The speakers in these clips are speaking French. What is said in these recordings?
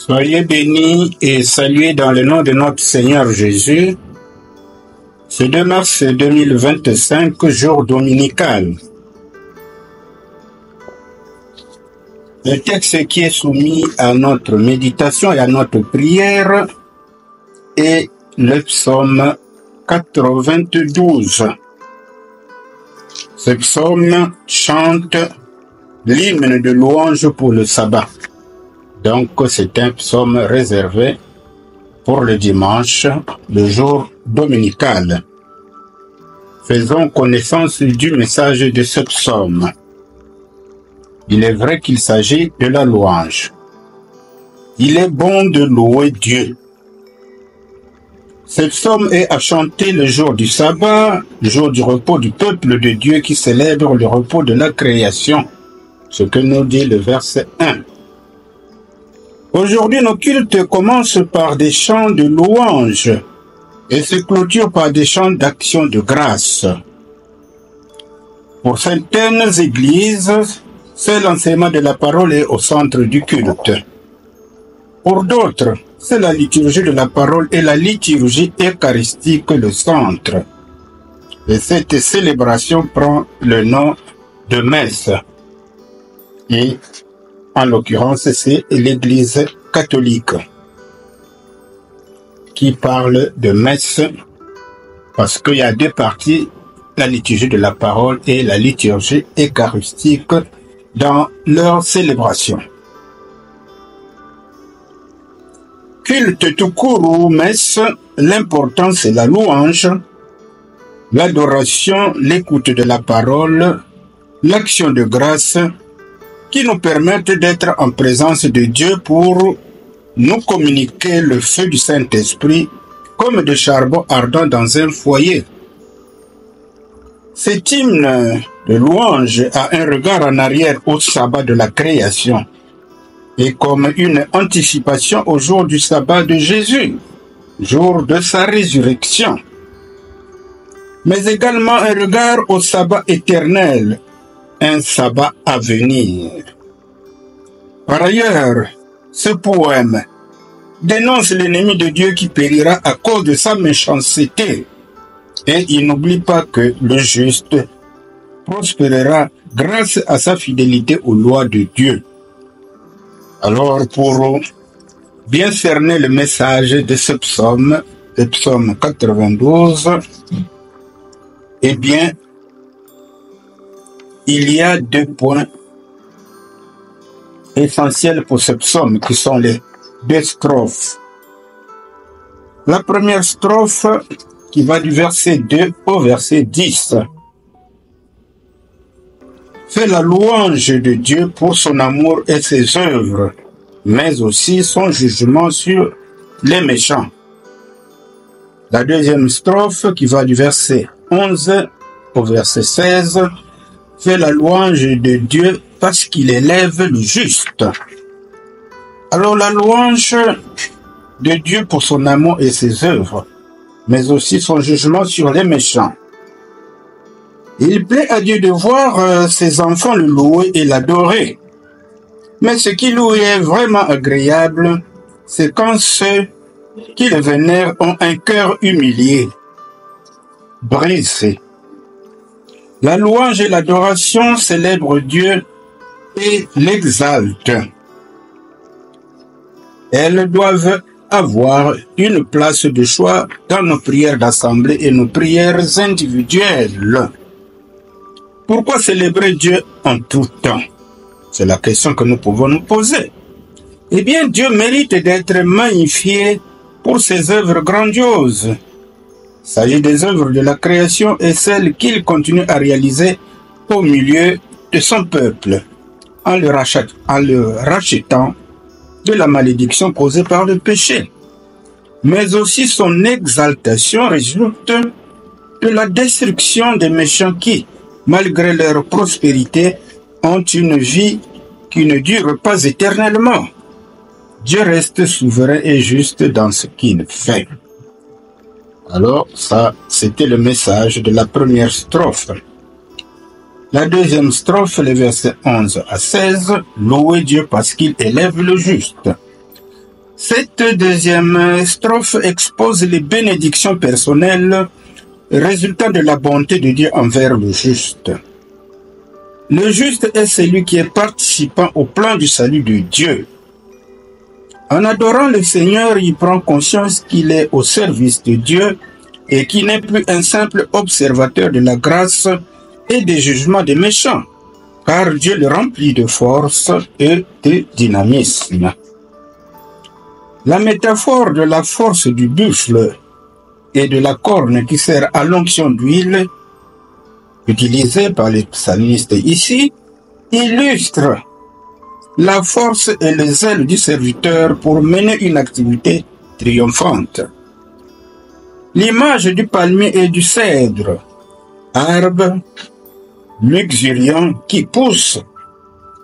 Soyez bénis et salués dans le nom de notre Seigneur Jésus. Ce 2 mars 2025, jour dominical. Le texte qui est soumis à notre méditation et à notre prière est le psaume 92. Ce psaume chante l'hymne de louange pour le sabbat. Donc c'est un psaume réservé pour le dimanche, le jour dominical. Faisons connaissance du message de ce psaume. Il est vrai qu'il s'agit de la louange. Il est bon de louer Dieu. Ce psaume est à chanter le jour du sabbat, le jour du repos du peuple de Dieu qui célèbre le repos de la création, ce que nous dit le verset 1. Aujourd'hui, nos cultes commencent par des chants de louange et se clôturent par des chants d'action de grâce. Pour certaines églises, c'est l'enseignement de la parole est au centre du culte. Pour d'autres, c'est la liturgie de la parole et la liturgie eucharistique le centre. Et cette célébration prend le nom de messe. Et en l'occurrence, c'est l'Église catholique qui parle de messe parce qu'il y a deux parties, la liturgie de la parole et la liturgie eucharistique dans leur célébration. Culte tout court ou messe, l'important c'est la louange, l'adoration, l'écoute de la parole, l'action de grâce, qui nous permettent d'être en présence de Dieu pour nous communiquer le feu du Saint-Esprit comme de charbon ardent dans un foyer. Cet hymne de louange a un regard en arrière au sabbat de la création et comme une anticipation au jour du sabbat de Jésus, jour de sa résurrection, mais également un regard au sabbat éternel, un sabbat à venir. Par ailleurs, ce poème dénonce l'ennemi de Dieu qui périra à cause de sa méchanceté. Et il n'oublie pas que le juste prospérera grâce à sa fidélité aux lois de Dieu. Alors, pour bien cerner le message de ce psaume, le psaume 92, eh bien, il y a deux points essentiels pour ce psaume qui sont les deux strophes. La première strophe qui va du verset 2 au verset 10 fait la louange de Dieu pour son amour et ses œuvres, mais aussi son jugement sur les méchants. La deuxième strophe qui va du verset 11 au verset 16 fait la louange de Dieu parce qu'il élève le juste. Alors la louange de Dieu pour son amour et ses œuvres, mais aussi son jugement sur les méchants. Il plaît à Dieu de voir ses enfants le louer et l'adorer. Mais ce qui lui est vraiment agréable, c'est quand ceux qui le vénèrent ont un cœur humilié, brisé. La louange et l'adoration célèbrent Dieu et l'exaltent. Elles doivent avoir une place de choix dans nos prières d'assemblée et nos prières individuelles. Pourquoi célébrer Dieu en tout temps? C'est la question que nous pouvons nous poser. Eh bien, Dieu mérite d'être magnifié pour ses œuvres grandioses. Il s'agit des œuvres de la création et celles qu'il continue à réaliser au milieu de son peuple, en le rachetant de la malédiction causée par le péché. Mais aussi son exaltation résulte de la destruction des méchants qui, malgré leur prospérité, ont une vie qui ne dure pas éternellement. Dieu reste souverain et juste dans ce qu'il fait. Alors, ça, c'était le message de la première strophe. La deuxième strophe, les versets 11 à 16, louez Dieu parce qu'il élève le juste. Cette deuxième strophe expose les bénédictions personnelles résultant de la bonté de Dieu envers le juste. Le juste est celui qui est participant au plan du salut de Dieu. En adorant le Seigneur, il prend conscience qu'il est au service de Dieu et qu'il n'est plus un simple observateur de la grâce et des jugements des méchants, car Dieu le remplit de force et de dynamisme. La métaphore de la force du buffle et de la corne qui sert à l'onction d'huile, utilisée par les psalmistes ici, illustre la force et le zèle du serviteur pour mener une activité triomphante. L'image du palmier et du cèdre, arbre luxuriant qui pousse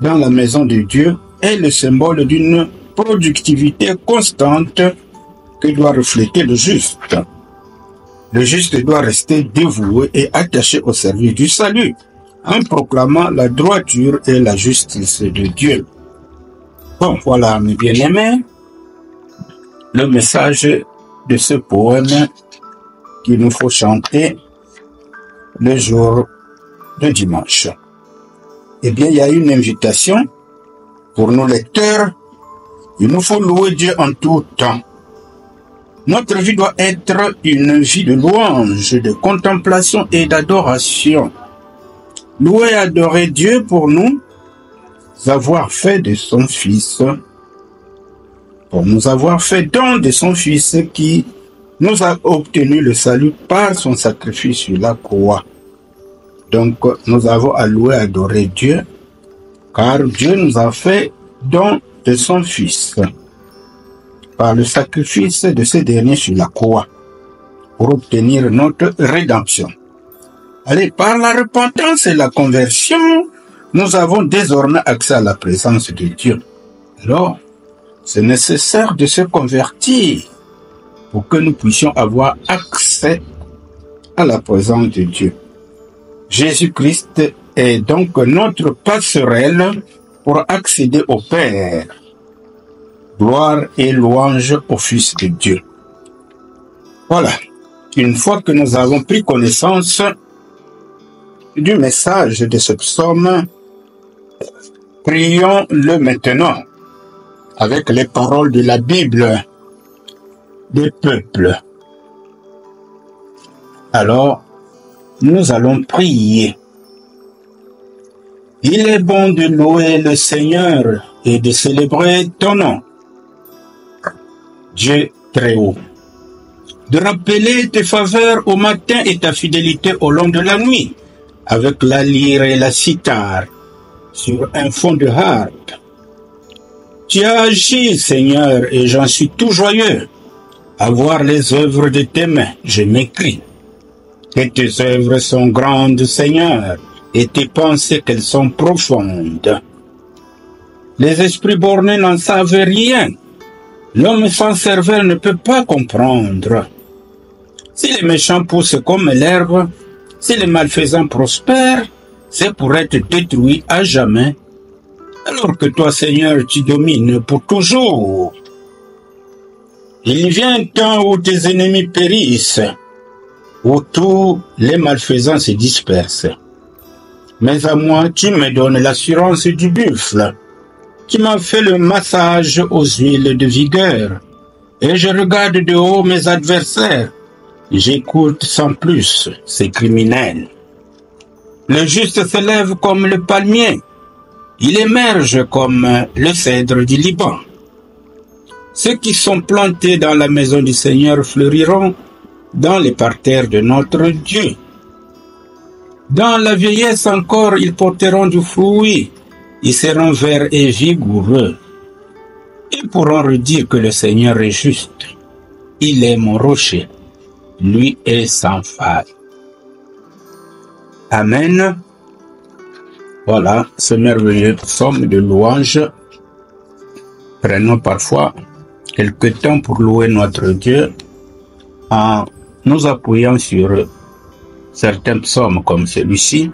dans la maison de Dieu, est le symbole d'une productivité constante que doit refléter le juste. Le juste doit rester dévoué et attaché au service du salut, en proclamant la droiture et la justice de Dieu. Bon, voilà, mes bien-aimés, le message de ce poème qu'il nous faut chanter le jour de dimanche. Eh bien, il y a une invitation pour nos lecteurs. Il nous faut louer Dieu en tout temps. Notre vie doit être une vie de louange, de contemplation et d'adoration. Louer et adorer Dieu pour nous avoir fait de son Fils, pour nous avoir fait don de son Fils qui nous a obtenu le salut par son sacrifice sur la croix. Donc, nous avons à louer et adorer Dieu, car Dieu nous a fait don de son Fils, par le sacrifice de ce dernier sur la croix, pour obtenir notre rédemption. Allez, par la repentance et la conversion, nous avons désormais accès à la présence de Dieu. Alors, c'est nécessaire de se convertir pour que nous puissions avoir accès à la présence de Dieu. Jésus-Christ est donc notre passerelle pour accéder au Père. Gloire et louange au Fils de Dieu. Voilà. Une fois que nous avons pris connaissance du message de ce psaume, prions-le maintenant avec les paroles de la Bible des peuples. Alors, nous allons prier. Il est bon de louer le Seigneur et de célébrer ton nom, Dieu très haut. De rappeler tes faveurs au matin et ta fidélité au long de la nuit, avec la lyre et la cithare, sur un fond de harpe. Tu as agi, Seigneur, et j'en suis tout joyeux. À voir les œuvres de tes mains, je m'écrie. Que tes œuvres sont grandes, Seigneur, et tes pensées qu'elles sont profondes. Les esprits bornés n'en savent rien. L'homme sans cervelle ne peut pas comprendre. Si les méchants poussent comme l'herbe, si les malfaisants prospèrent, c'est pour être détruits à jamais. Alors que toi, Seigneur, tu domines pour toujours. Il vient un temps où tes ennemis périssent, où tous les malfaisants se dispersent. Mais à moi, tu me donnes l'assurance du buffle. Tu m'as fait le massage aux huiles de vigueur. Et je regarde de haut mes adversaires. J'écoute sans plus ces criminels. Le juste se lève comme le palmier. Il émerge comme le cèdre du Liban. Ceux qui sont plantés dans la maison du Seigneur fleuriront dans les parterres de notre Dieu. Dans la vieillesse encore, ils porteront du fruit. Ils seront verts et vigoureux. Ils pourront redire que le Seigneur est juste. Il est mon rocher. Lui est sans faille. Amen. Voilà ce merveilleux psaume de louange. Prenons parfois quelque temps pour louer notre Dieu en nous appuyant sur certains psaumes comme celui-ci,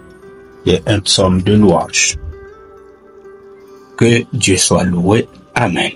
qui est un psaume de louange. Que Dieu soit loué. Amen.